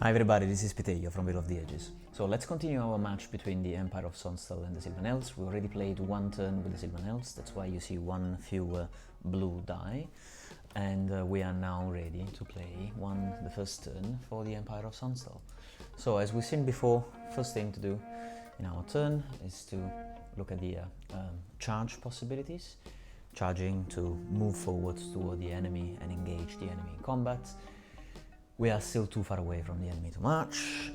Hi everybody, this is Piteio from Battle of the Ages. So let's continue our match between the Empire of Sonnstahl and the Sylvan Elves. We already played one turn with the Sylvan Elves, that's why you see one fewer blue die. And we are now ready to play the first turn for the Empire of Sonnstahl. So as we've seen before, first thing to do in our turn is to look at the charge possibilities. Charging to move forward toward the enemy and engage the enemy in combat. We are still too far away from the enemy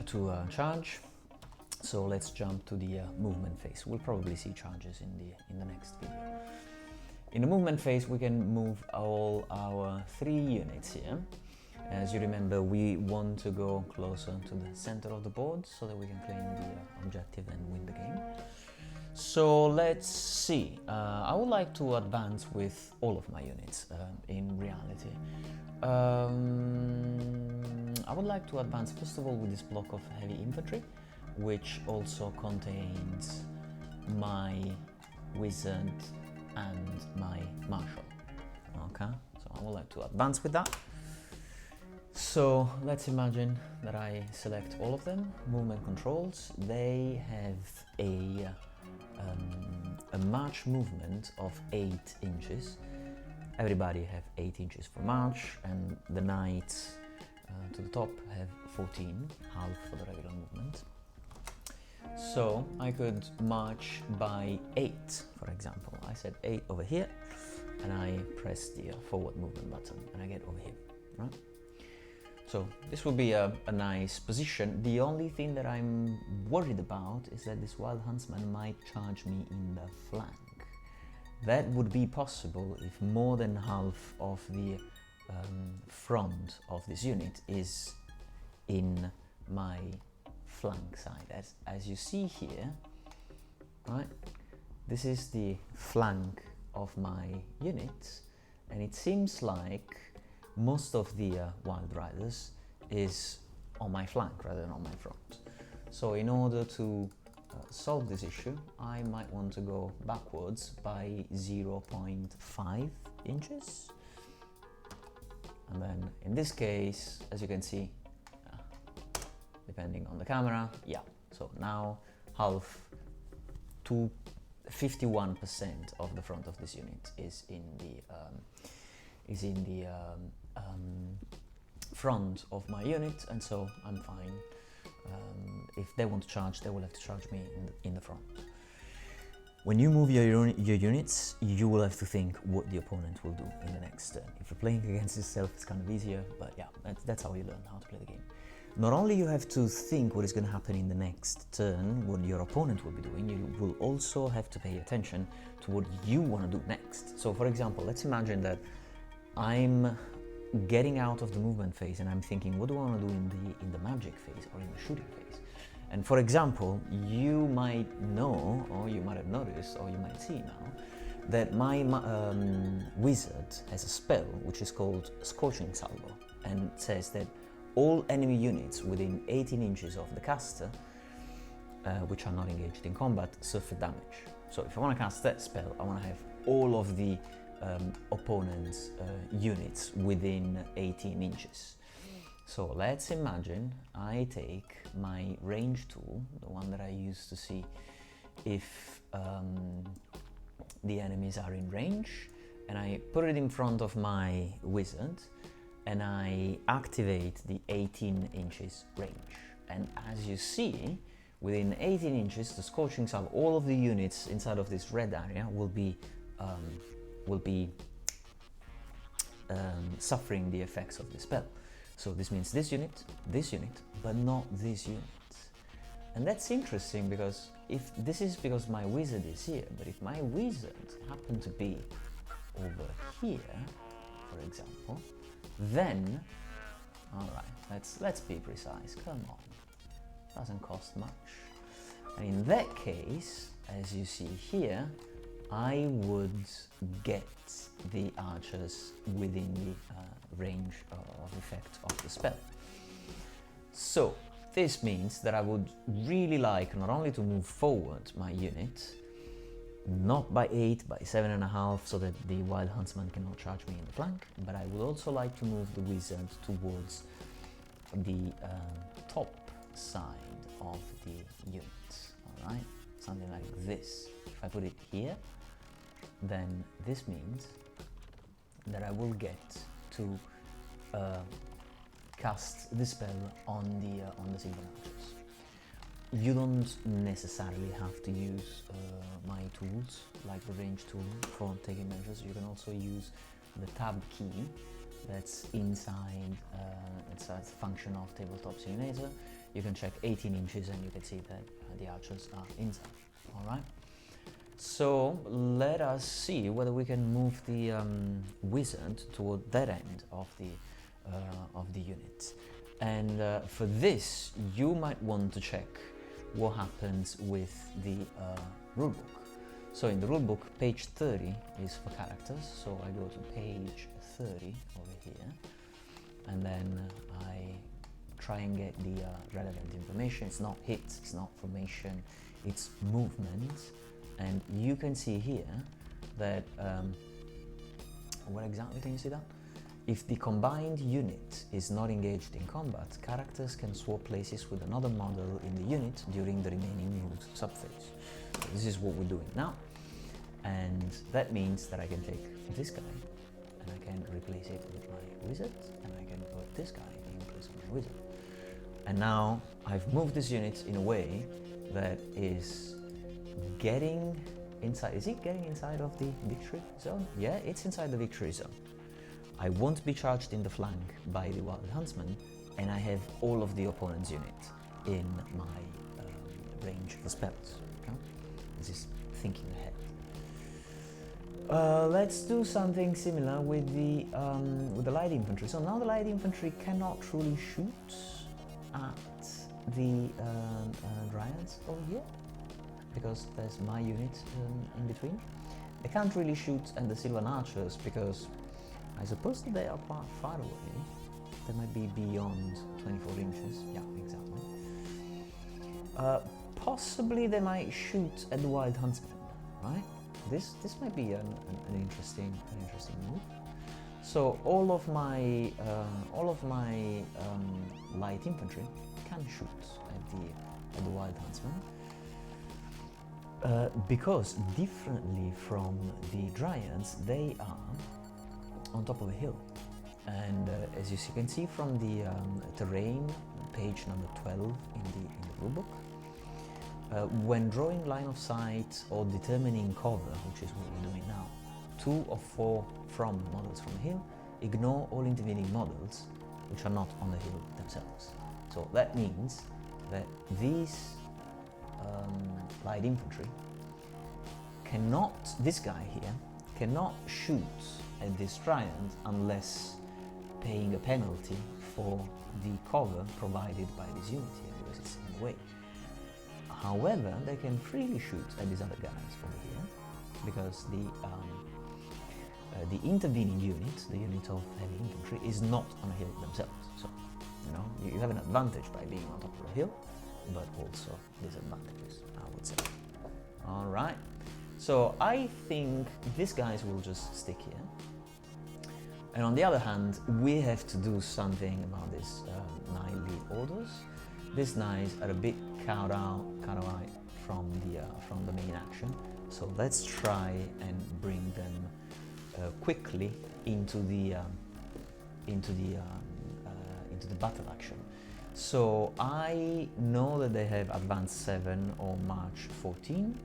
to charge, so let's jump to the movement phase. We'll probably see charges in the next video. In the movement phase, we can move all our 3 units here. As you remember, we want to go closer to the center of the board so that we can claim the objective and win the game. So let's see. I would like to advance with all of my units in reality. I would like to advance first of all with this block of heavy infantry, which also contains my wizard and my marshal. Okay, so I would like to advance with that. So let's imagine that I select all of them. Movement controls. They have a march movement of 8 inches. Everybody have 8 inches for march, and the knights to the top have 14, half for the regular movement. So I could march by 8, for example. I said 8 over here, and I press the forward movement button, and I get over here, right? So this will be a nice position. The only thing that I'm worried about is that this wild huntsman might charge me in the flank. That would be possible if more than half of the front of this unit is in my flank side. As you see here, right? This is the flank of my unit, and it seems like most of the wild riders is on my flank rather than on my front. So in order to solve this issue, I might want to go backwards by 0.5 inches. And then in this case, as you can see, depending on the camera, yeah, so now half to 51% of the front of this unit is in the front of my unit, and so I'm fine. If they want to charge, they will have to charge me in the front. When you move your units, you will have to think what the opponent will do in the next turn. If you're playing against yourself, it's kind of easier, but yeah, that's how you learn how to play the game. Not only you have to think what is going to happen in the next turn, what your opponent will be doing, you will also have to pay attention to what you want to do next. So for example, let's imagine that I'm getting out of the movement phase and I'm thinking, what do I want to do in the magic phase or in the shooting phase? And for example, you might know, or you might have noticed, or you might see now, that my wizard has a spell which is called Scorching Salvo, and it says that all enemy units within 18 inches of the caster, which are not engaged in combat, suffer damage. So if I want to cast that spell, I want to have all of the opponent's units within 18 inches. So let's imagine I take my range tool, the one that I use to see if the enemies are in range, and I put it in front of my wizard, and I activate the 18 inches range. And as you see, within 18 inches, the Scorching Salve, all of the units inside of this red area will be suffering the effects of the spell. So this means this unit, but not this unit. And that's interesting because if this is because my wizard is here, but if my wizard happened to be over here, for example, then, all right, let's be precise. Come on, doesn't cost much. And in that case, as you see here, I would get the archers within the range of effect of the spell. So this means that I would really like not only to move forward my unit, not by 8, by 7.5, so that the wild huntsman cannot charge me in the flank, but I would also like to move the wizard towards the top side of the unit, all right? Something like this. If I put it here, then this means that I will get to cast the spell on the Sylvan archers. You don't necessarily have to use my tools, like the range tool, for taking measures. You can also use the tab key that's inside, it's a function of Tabletop Simulator. You can check 18 inches and you can see that the archers are inside, all right? So let us see whether we can move the wizard toward that end of the unit. And for this, you might want to check what happens with the rulebook. So in the rulebook, page 30 is for characters. So I go to page 30 over here, and then I try and get the relevant information. It's not hits, it's not formation, it's movement. And you can see here that, what exactly can you see that? If the combined unit is not engaged in combat, characters can swap places with another model in the unit during the remaining moved subphase. So this is what we're doing now. And that means that I can take this guy and I can replace it with my wizard, and I can put this guy in place of my wizard. And now I've moved this unit in a way that is getting inside. Is it getting inside of the victory zone? Yeah, it's inside the victory zone. I won't be charged in the flank by the Wild Huntsmen, and I have all of the opponent's unit in my range for spells. Okay? This is thinking ahead. Let's do something similar with the light infantry. So now the light infantry cannot truly shoot at the Dryads over here, because there's my unit in between. They can't really shoot at the Sylvan archers because I suppose that they are quite far away. They might be beyond 24 inches. Yeah, exactly. Possibly they might shoot at the Wild Huntsmen, right? This might be an interesting move. So all of my light infantry can shoot at the Wild Huntsmen. Because differently from the Dryads, they are on top of a hill, and as you can see from the terrain, page number 12 in the rulebook, when drawing line of sight or determining cover, which is what we're doing now, 2 or 4 from models from a hill, ignore all intervening models which are not on the hill themselves. So that means that these light infantry cannot, this guy here, cannot shoot at this Dryad unless paying a penalty for the cover provided by this unit here, because it's in the way. However, they can freely shoot at these other guys over here, because the intervening unit, the unit of heavy infantry, is not on a hill themselves. So, you know, you have an advantage by being on top of a hill, but also disadvantages, I would say. All right. So I think these guys will just stick here. And on the other hand, we have to do something about these knightly orders. These knights are a bit cut out from the main action. So let's try and bring them quickly into the battle action. So I know that they have advance 7 or march 14,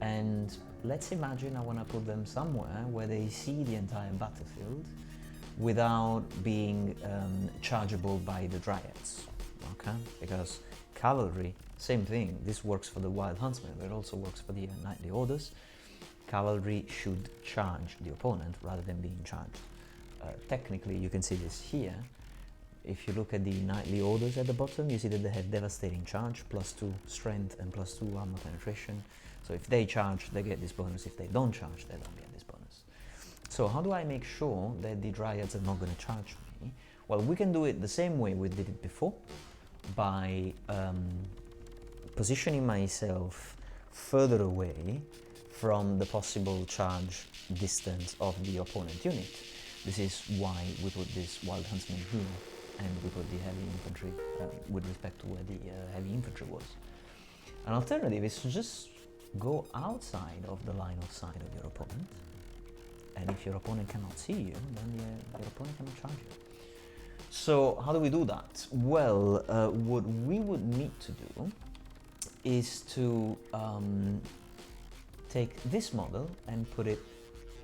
and let's imagine I want to put them somewhere where they see the entire battlefield without being chargeable by the Dryads, okay? Because cavalry, same thing. This works for the Wild Huntsmen, but it also works for the knightly orders. Cavalry should charge the opponent rather than being charged. Technically, you can see this here. If you look at the knightly orders at the bottom, you see that they have devastating charge, +2 strength and +2 armor penetration. So if they charge, they get this bonus. If they don't charge, they don't get this bonus. So how do I make sure that the Dryads are not going to charge me? Well, we can do it the same way we did it before, by positioning myself further away from the possible charge distance of the opponent unit. This is why we put this Wild Huntsman here and we put the heavy infantry with respect to where the heavy infantry was. An alternative is to just go outside of the line of sight of your opponent, and if your opponent cannot see you, then your opponent cannot charge you. So how do we do that? Well, what we would need to do is to take this model and put it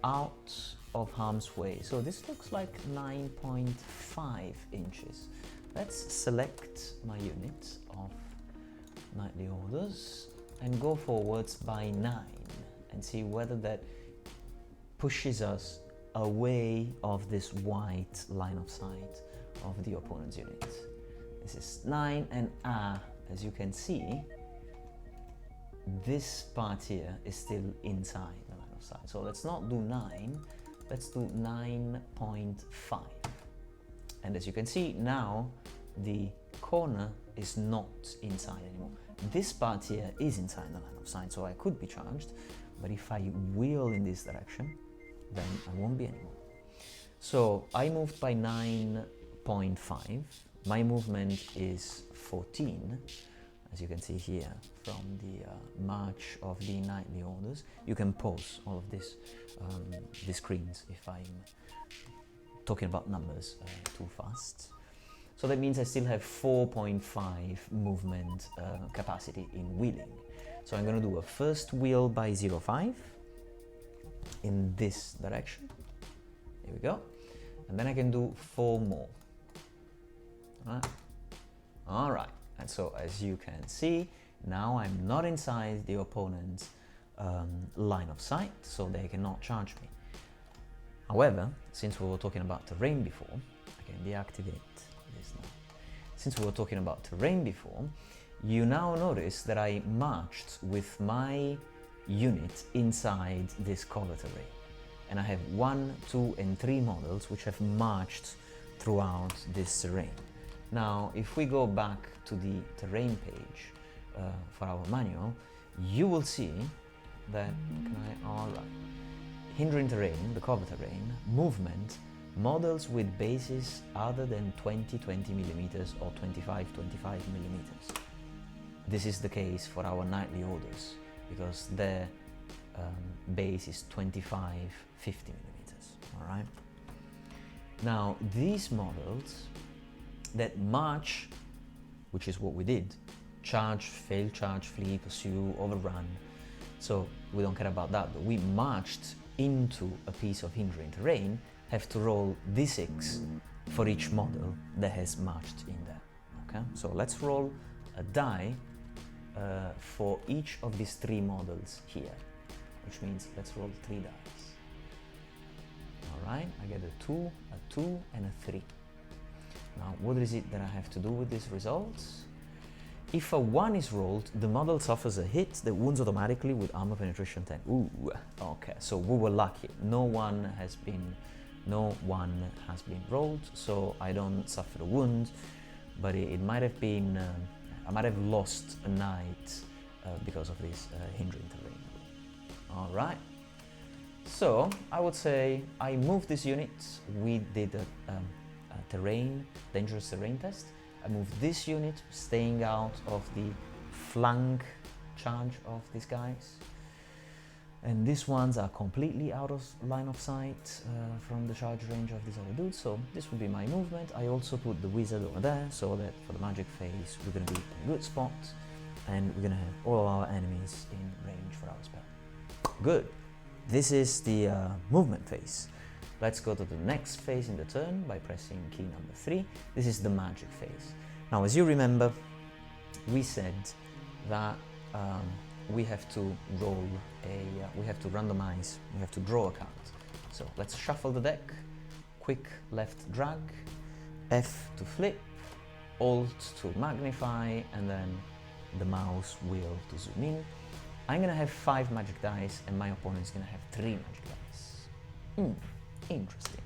out of harm's way. So this looks like 9.5 inches. Let's select my unit of Knightly Orders and go forwards by 9 and see whether that pushes us away of this white line of sight of the opponent's unit. This is 9, and as you can see, this part here is still inside the line of sight. So let's not do 9, let's do 9.5. And as you can see now, the corner is not inside anymore. This part here is inside the line of sight, so I could be charged, but if I wheel in this direction, then I won't be anymore. So I moved by 9.5. My movement is 14, as you can see here from the march of the Knightly Orders. You can pause all of this, the screens, if I'm talking about numbers too fast. So that means I still have 4.5 movement capacity in wheeling. So I'm going to do a first wheel by 0.5 in this direction. Here we go. And then I can do 4 more. All right. And so as you can see, now I'm not inside the opponent's line of sight, so they cannot charge me. However, since we were talking about terrain before, I can deactivate this now. Since we were talking about terrain before, you now notice that I marched with my unit inside this cover terrain. And I have 1, 2, and 3 models which have marched throughout this terrain. Now, if we go back to the terrain page for our manual, you will see that, hindering terrain, the cover terrain, movement, models with bases other than 20 millimeters or 25 millimeters. This is the case for our Knightly Orders, because their base is 25, 50 millimeters, all right? Now, these models that march, which is what we did, charge, fail charge, flee, pursue, overrun, so we don't care about that, but we marched into a piece of hindering terrain, have to roll d6 for each model that has marched in there, okay? So let's roll a die for each of these 3 models here, which means let's roll 3 dice. All right, I get a 2, a 2, and a 3. Now, what is it that I have to do with these results? If a 1 is rolled, the model suffers a hit that wounds automatically with armor penetration 10. Ooh, okay, so we were lucky. No one has been rolled, so I don't suffer a wound, but it might have been, I might have lost a knight because of this hindering terrain. All right, so I would say I moved this unit. We did a dangerous terrain test. I moved this unit, staying out of the flank charge of these guys. And these ones are completely out of line of sight from the charge range of these other dudes, so this will be my movement. I also put the wizard over there, so that for the magic phase we're going to be in a good spot, and we're going to have all of our enemies in range for our spell. Good. This is the movement phase. Let's go to the next phase in the turn by pressing key number 3. This is the magic phase. Now, as you remember, we said that we have to roll we have to randomize, we have to draw a card. So let's shuffle the deck, quick left drag, F to flip, Alt to magnify, and then the mouse wheel to zoom in. I'm gonna have 5 magic dice, and my opponent's gonna have 3 magic dice. Interesting.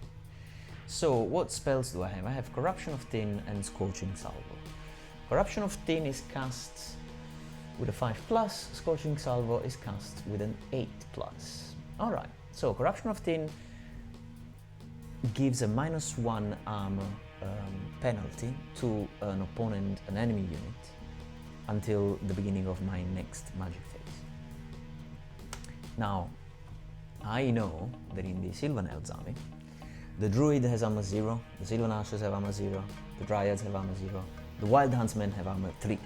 So what spells do I have? I have Corruption of Tin and Scorching Salvo. Corruption of Tin is cast with a 5+, Scorching Salvo is cast with an 8+. Alright, so Corruption of Tin gives a -1 armor penalty to an opponent, an enemy unit, until the beginning of my next magic phase. Now, I know that in the Sylvan Elves army, the Druid has armor 0, the Sylvan Archers have armor 0, the Dryads have armor 0, the Wild Huntsmen have armor 3.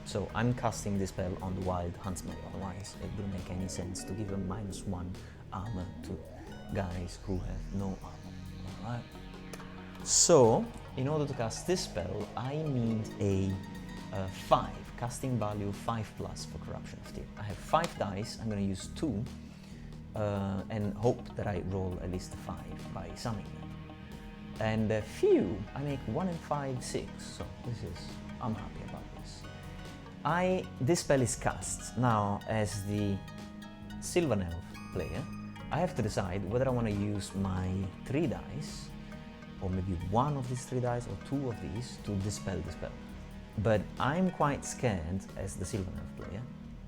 So I'm casting this spell on the Wild Huntsmen, otherwise it wouldn't make any sense to give them -1 armor to guys who have no armor. Alright? So, in order to cast this spell, I need a 5, casting value 5+ for Corruption of Tyr. I have 5 dice, I'm going to use 2, and hope that I roll at least a 5 by summoning them. And I make 1 and 5, 6, so I'm happy about this. This spell is cast. Now, as the Sylvan Elf player, I have to decide whether I want to use my 3 dice, or maybe 1 of these 3 dice, or 2 of these, to dispel the spell. But I'm quite scared, as the Sylvan Elf player,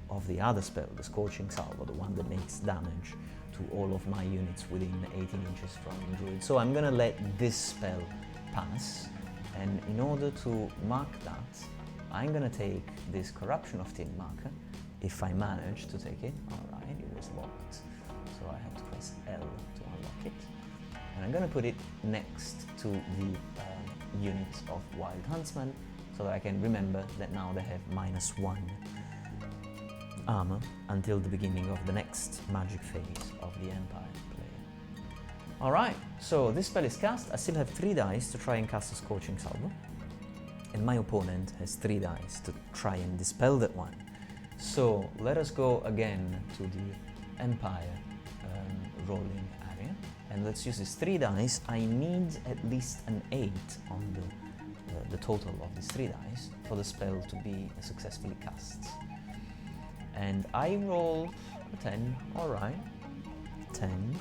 of the other spell, the Scorching Salvo, the one that makes damage to all of my units within 18 inches from Druid. So I'm gonna let this spell pass, and in order to mark that, I'm gonna take this Corruption of Tyr marker, if I manage to take it. Alright, it was locked, so I have to press L to unlock it. And I'm gonna put it next to the units of Wild Huntsmen, so that I can remember that now they have -1 armor until the beginning of the next magic phase of the Empire player. Alright, so this spell is cast. I still have 3 dice to try and cast a Scorching Salvo, and my opponent has 3 dice to try and dispel that one. So let us go again to the Empire rolling area, and let's use these 3 dice. I need at least an 8 on the total of these 3 dice for the spell to be successfully cast. And I roll a 10, alright, 10,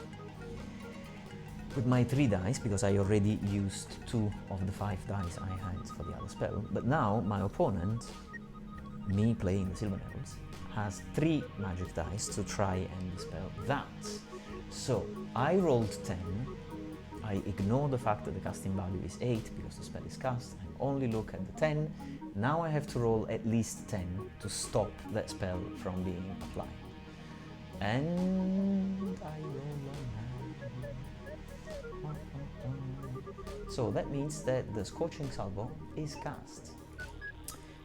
with my 3 dice, because I already used 2 of the 5 dice I had for the other spell. But now my opponent, me playing the Sylvan Elves, has 3 magic dice to try and dispel that. So I rolled 10, I ignore the fact that the casting value is 8 because the spell is cast, and only look at the 10. Now I have to roll at least 10 to stop that spell from being applied. And I roll a 9. So that means that the Scorching Salvo is cast.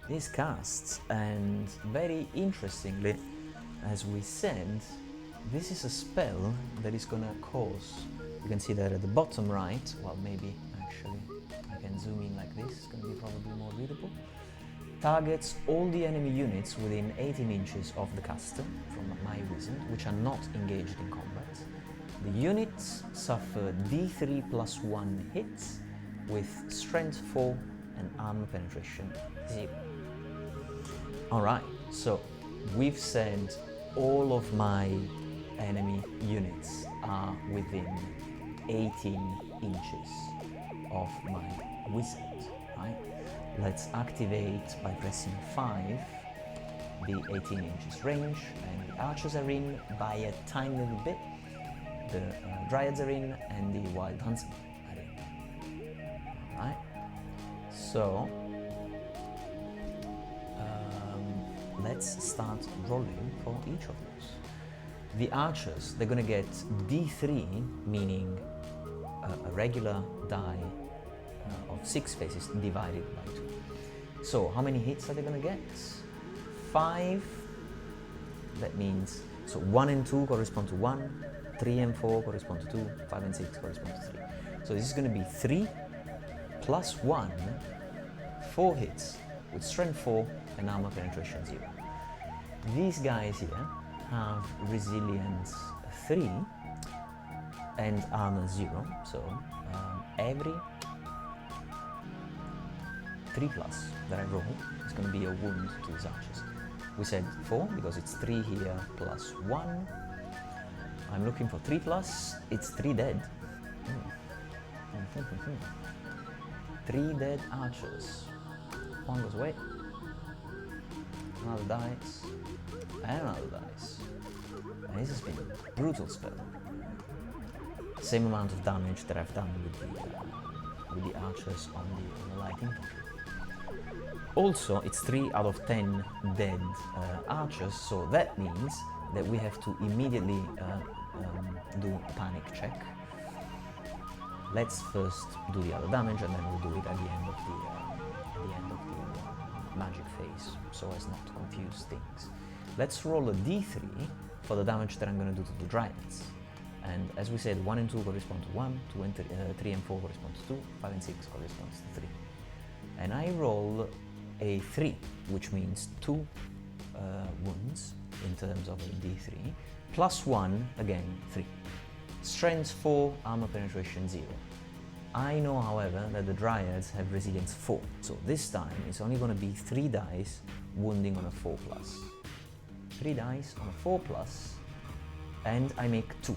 It is cast, and very interestingly, as we said, this is a spell that is gonna cause, you can see that at the bottom right, well maybe actually I can zoom in like this, it's gonna be probably more readable, targets all the enemy units within 18 inches of the caster from my wizard, which are not engaged in combat. The units suffer D3 +1 hits with strength 4 and armor penetration 0. Alright, so we've said all of my enemy units are within 18 inches of my wizard, right? Let's activate by pressing 5 the 18 inches range, and the archers are in by a tiny little bit, the Dryads are in, and the Wild Huntsmen are in. Alright, so let's start rolling for each of those. The archers, they're gonna get D3, meaning a regular die of 6 faces divided by 2. So how many hits are they gonna get? 5, that means, so 1 and 2 correspond to 1, 3 and 4 correspond to 2, 5 and 6 correspond to 3. So this is gonna be 3 plus 1, 4 hits with strength 4 and armor penetration 0. These guys here have resilience 3 and armor 0, so every 3+ that I roll is going to be a wound to his archers. We said 4 because it's 3 here plus 1. I'm looking for 3+, it's 3 dead. 3 dead archers. 1 goes away. Another dice. And another dice. And this has been a brutal spell. Same amount of damage that I've done with with the archers on the light infantry. Also, it's 3 out of 10 dead archers, so that means that we have to immediately do a panic check. Let's first do the other damage, and then we'll do it at the end of the magic phase, so as not to confuse things. Let's roll a d3 for the damage that I'm going to do to the Dryads. And as we said, 1 and 2 correspond to 1, 2 and 3 and 4 correspond to 2, 5 and 6 corresponds to 3. And I roll a 3, which means 2 wounds in terms of a d3, plus 1, again 3. Strength 4, armor penetration 0. I know, however, that the Dryads have resilience 4, so this time it's only going to be 3 dice wounding on a 4+. 3 dice on a 4+, and I make 2.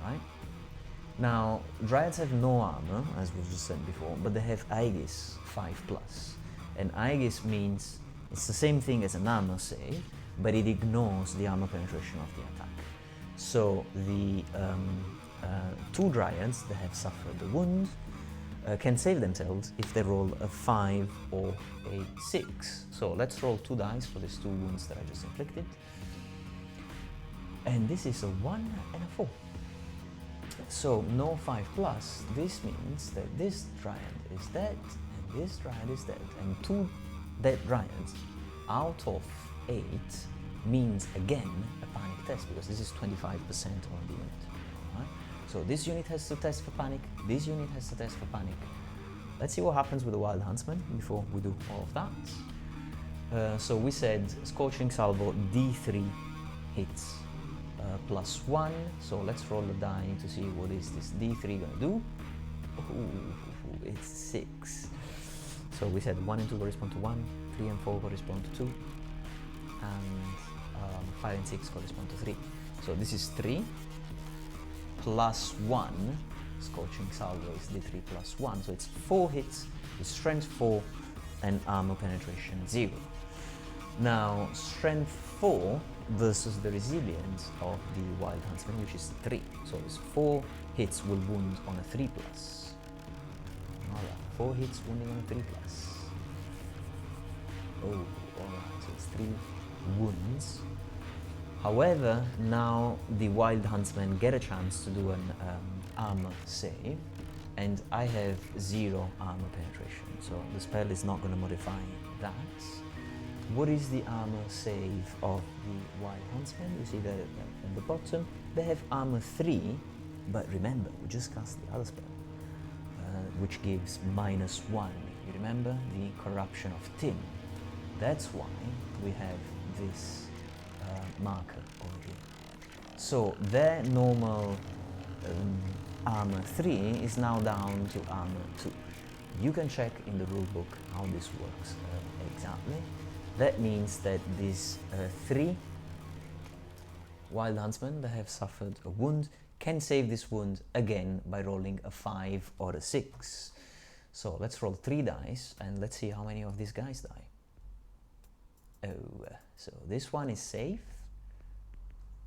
Alright? Now, Dryads have no armor, as we just said before, but they have Aegis 5+. And Aegis means it's the same thing as an armor save, but it ignores the armor penetration of the attack. So the 2 Dryads that have suffered the wound can save themselves if they roll a 5 or a 6. So let's roll 2 dice for these 2 wounds that I just inflicted. And this is a 1 and a 4. So no 5+, this means that this Dryad is dead, and this Dryad is dead, and 2 dead Dryads out of 8 means again a panic test, because this is 25% on the unit. Right? So this unit has to test for panic, this unit has to test for panic. Let's see what happens with the Wild Huntsman before we do all of that. So we said Scorching Salvo D3 hits plus 1, so let's roll the die to see what is this D3 gonna do. Ooh, it's 6. So we said 1 and 2 correspond to 1, 3 and 4 correspond to 2, and 5 and 6 correspond to 3. So this is 3 plus 1, Scorching Salvo is D3 plus 1, so it's 4 hits with strength 4 and armor penetration 0. Now, strength 4 versus the resilience of the Wild Huntsman, which is 3. So it's 4 hits will wound on a 3+. Alright, 4 hits wounding on a 3+. Oh, alright, so it's 3 wounds. However, now the Wild Huntsmen get a chance to do an armor save, and I have 0 armor penetration, so the spell is not going to modify that. What is the armor save of the Wild Huntsmen? You see that at the bottom. They have armor 3, but remember, we just cast the other spell, which gives -1. You remember the corruption of tin. That's why we have this marker over here. So their normal armor 3 is now down to armor 2. You can check in the rulebook how this works exactly. That means that these 3 Wild Huntsmen that have suffered a wound can save this wound again by rolling a 5 or a 6. So let's roll 3 dice and let's see how many of these guys die. Oh, so this one is safe,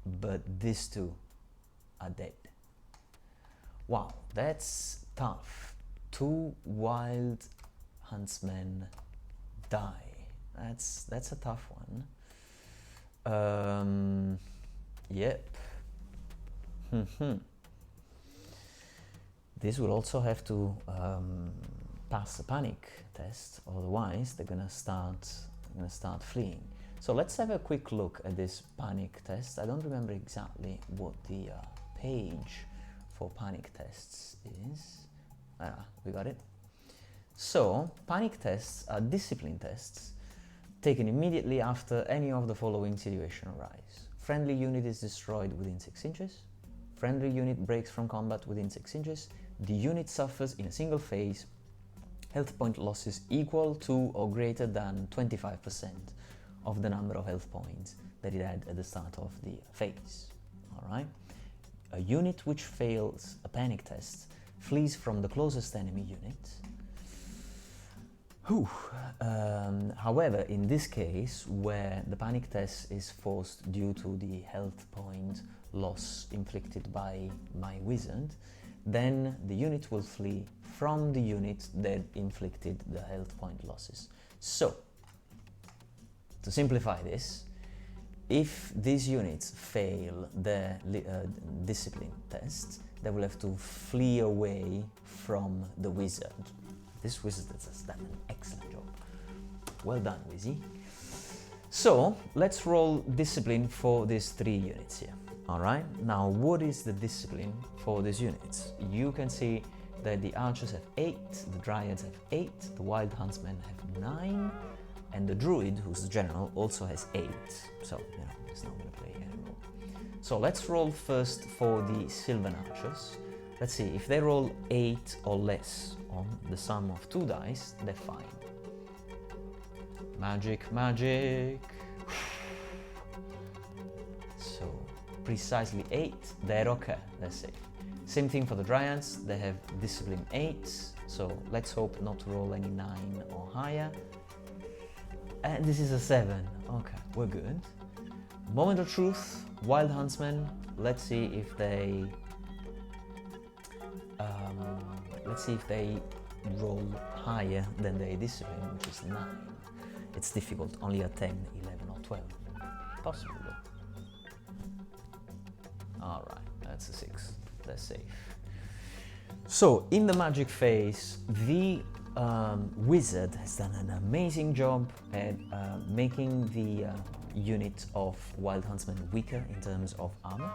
but these 2 are dead. Wow, that's tough. 2 Wild Huntsmen die. That's a tough one. Yep. This will also have to pass a panic test, otherwise they're gonna start fleeing. So let's have a quick look at this panic test. I don't remember exactly what the page for panic tests is. We got it. So panic tests are discipline tests taken immediately after any of the following situation arise. Friendly unit is destroyed within 6 inches. Friendly unit breaks from combat within 6 inches. The unit suffers in a single phase health point losses equal to or greater than 25% of the number of health points that it had at the start of the phase. Alright? A unit which fails a panic test flees from the closest enemy unit. However, in this case, where the panic test is forced due to the health point loss inflicted by my wizard, then the unit will flee from the unit that inflicted the health point losses. So, to simplify this, if these units fail their discipline test, they will have to flee away from the wizard. This wizard has done an excellent job. Well done, Wizzy. So, let's roll discipline for these 3 units here. Alright, now what is the discipline for these units? You can see that the archers have 8, the Dryads have 8, the wild huntsmen have 9, and the Druid, who's the general, also has 8. So, you know, it's not going to play any role. So let's roll first for the Sylvan archers. Let's see, if they roll 8 or less on the sum of 2 dice, they're fine. Magic, magic. So, precisely 8, they're okay, they're safe. Same thing for the Dryads, they have discipline 8, so let's hope not to roll any 9 or higher. And this is a 7, okay, we're good. Moment of truth, wild huntsmen, let's see if they roll higher than their discipline, which is 9. It's difficult, only a 10, 11 or 12. Possible though. Alright, that's a 6. They're safe. So, in the magic phase, the wizard has done an amazing job at making the unit of wild huntsmen weaker in terms of armor,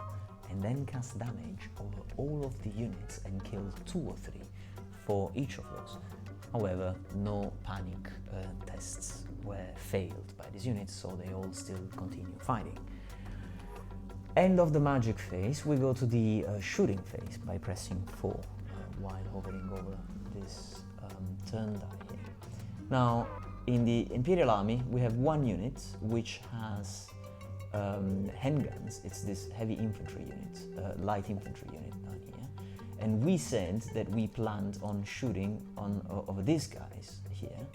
and then cast damage over all of the units and killed 2 or 3 for each of those. However, no panic tests were failed by these units, so they all still continue fighting. End of the magic phase, we go to the shooting phase by pressing 4 while hovering over this turn die here. Now, in the Imperial Army, we have 1 unit which has handguns. It's this heavy infantry unit, light infantry unit down here. And we said that we planned on shooting over these guys here,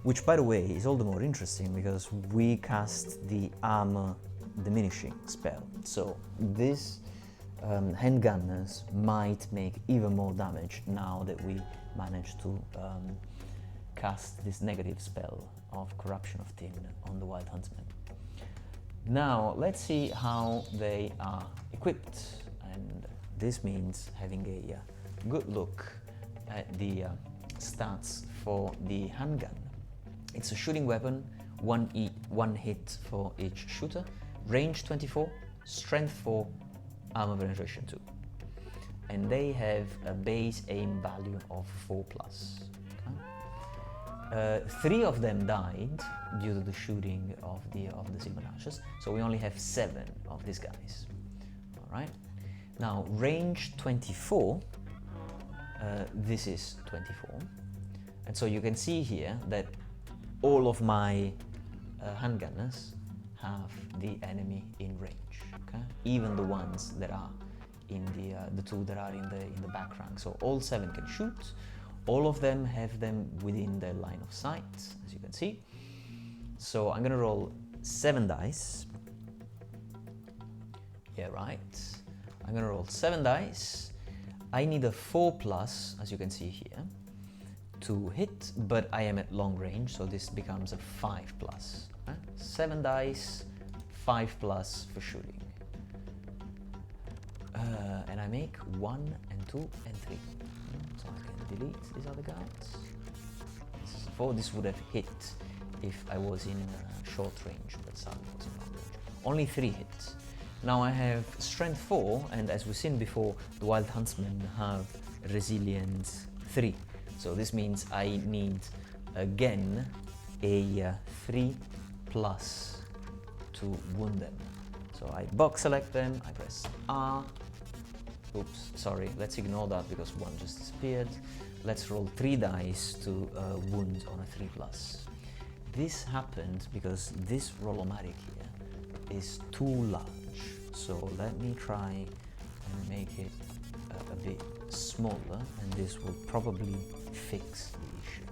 which, by the way, is all the more interesting because we cast the armor diminishing spell. So these handgunners might make even more damage now that we managed to cast this negative spell of Corruption of Tin on the Wild Huntsmen. Now let's see how they are equipped, and this means having a good look at the stats for the handgun. It's a shooting weapon, one hit for each shooter, range 24, strength 4, armor penetration 2. And they have a base aim value of 4+. Okay? 3 of them died due to the shooting of the Sylvan Archers, so we only have 7 of these guys. Alright? Now, range 24, this is 24. And so you can see here that all of my handgunners have the enemy in range, okay? Even the ones that are in the 2 that are in the back rank. So all 7 can shoot. All of them have them within their line of sight, as you can see. So I'm gonna roll 7 dice. Yeah, right. I'm gonna roll 7 dice. I need a 4+, as you can see here, to hit, but I am at long range, so this becomes a 5+. Okay? 7 dice, 5+ for shooting. And I make 1 and 2 and 3. So I can delete these other guys. 4, this would have hit if I was in short range, but sadly was in long range. Only 3 hits. Now I have strength 4, and as we've seen before, the Wild Huntsmen have resilience 3. So this means I need, again, a 3+ to wound them. So I box select them, I press R. Oops, sorry, let's ignore that because 1 just disappeared. Let's roll 3 dice to wound on a 3+. This happened because this Rollomatic here is too large. So let me try and make it a bit smaller, and this will probably fix the issue.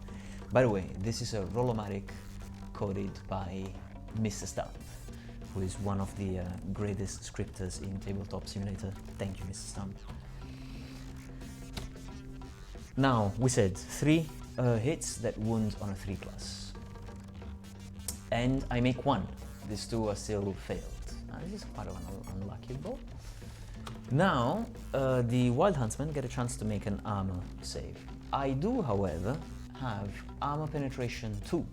By the way, this is a Rollomatic coded by Mr. Stump, who is one of the greatest scripters in Tabletop Simulator. Thank you, Mr. Stump. Now, we said 3 hits that wound on a 3 class. And I make 1. These 2 are still failed. Now, this is quite an unlucky roll. Now, the Wild Huntsmen get a chance to make an armor save. I do, however, have armor penetration 2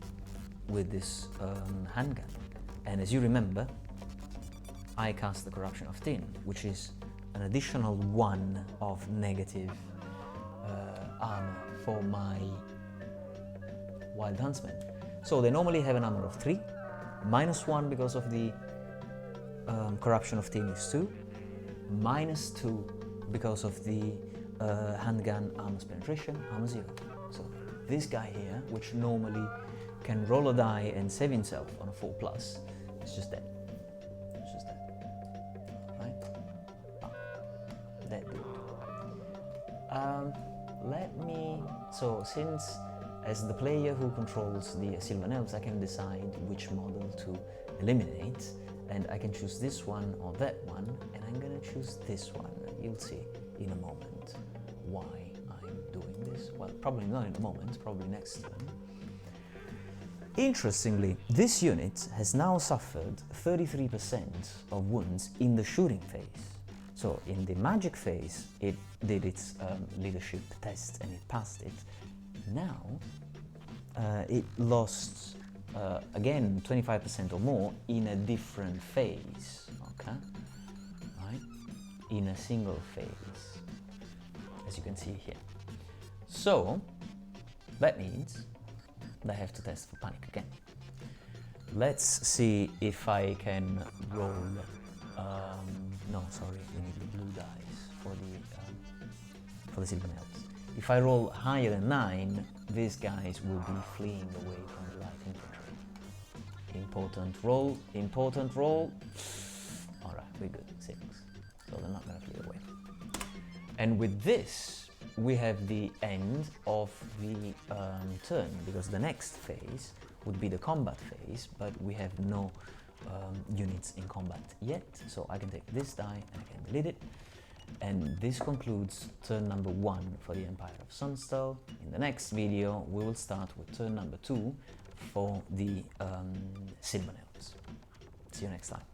with this handgun. And as you remember, I cast the Corruption of Tin, which is an additional 1 of negative armor for my Wild Huntsmen. So they normally have an armor of 3, -1 because of the Corruption of Tin is 2, -2 because of the handgun armor's penetration, armor 0. So this guy here, which normally can roll a die and save himself on a 4+, is just dead. It's just dead. Right? Dead dude. So since as the player who controls the Sylvan Elves, I can decide which model to eliminate, and I can choose this one or that one, and I'm gonna choose this one. You'll see in a moment why I'm doing this. Well, probably not in a moment, probably next turn. Interestingly, this unit has now suffered 33% of wounds in the shooting phase. So in the magic phase, it did its leadership test and it passed it. Now, it lost, again, 25% or more in a different phase, okay? Right? In a single phase, as you can see here. So, that means I have to test for panic again. Let's see if I can roll. No, sorry, we need the blue dice for the Sylvan Elves. If I roll higher than 9, these guys will be fleeing away from the light infantry. Important roll, important roll. All right, we're good. 6. So they're not going to flee away. And with this, we have the end of the turn, because the next phase would be the combat phase, but we have no units in combat yet, so I can take this die and I can delete it. And this concludes turn number 1 for the Empire of Sonnstahl. In the next video, we will start with turn number 2 for the Sylvan Elves. See you next time.